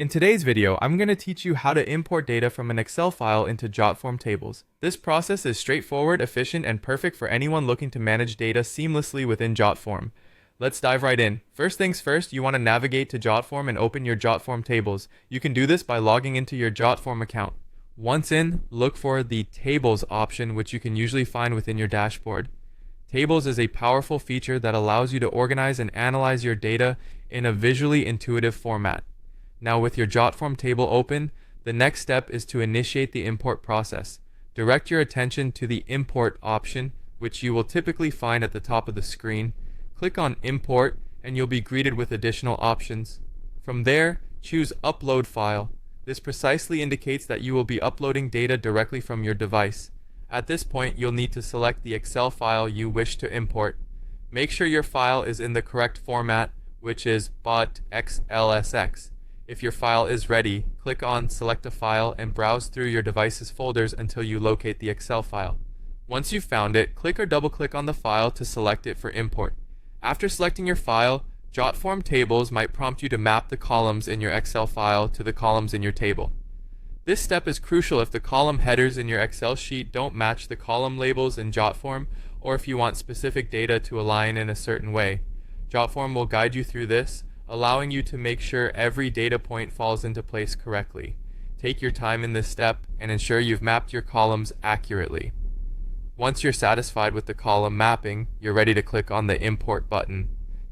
In today's video, I'm going to teach you how to import data from an Excel file into Jotform Tables. This process is straightforward, efficient, and perfect for anyone looking to manage data seamlessly within Jotform. Let's dive right in. First things first, you want to navigate to Jotform and open your Jotform Tables. You can do this by logging into your Jotform account. Once in, look for the Tables option, which you can usually find within your dashboard. Tables is a powerful feature that allows you to organize and analyze your data in a visually intuitive format. Now with your Jotform table open, the next step is to initiate the import process. Direct your attention to the Import option, which you will typically find at the top of the screen. Click on Import and you'll be greeted with additional options. From there, choose Upload File. This precisely indicates that you will be uploading data directly from your device. At this point, you'll need to select the Excel file you wish to import. Make sure your file is in the correct format, which is .xlsx. If your file is ready, click on Select a File and browse through your device's folders until you locate the Excel file. Once you've found it, click or double-click on the file to select it for import. After selecting your file, Jotform Tables might prompt you to map the columns in your Excel file to the columns in your table. This step is crucial if the column headers in your Excel sheet don't match the column labels in Jotform, or if you want specific data to align in a certain way. Jotform will guide you through this, allowing you to make sure every data point falls into place correctly. Take your time in this step and ensure you've mapped your columns accurately. Once you're satisfied with the column mapping, you're ready to click on the Import button.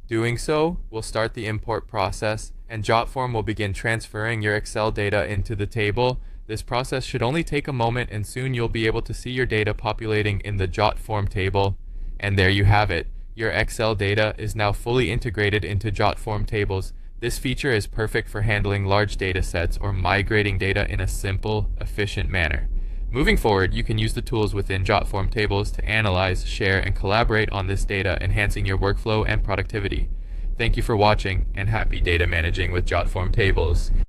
Doing so will start the import process, and Jotform will begin transferring your Excel data into the table. This process should only take a moment, and soon you'll be able to see your data populating in the Jotform table. And there you have it. Your Excel data is now fully integrated into Jotform Tables. This feature is perfect for handling large data sets or migrating data in a simple, efficient manner. Moving forward, you can use the tools within Jotform Tables to analyze, share, and collaborate on this data, enhancing your workflow and productivity. Thank you for watching, and happy data managing with Jotform Tables.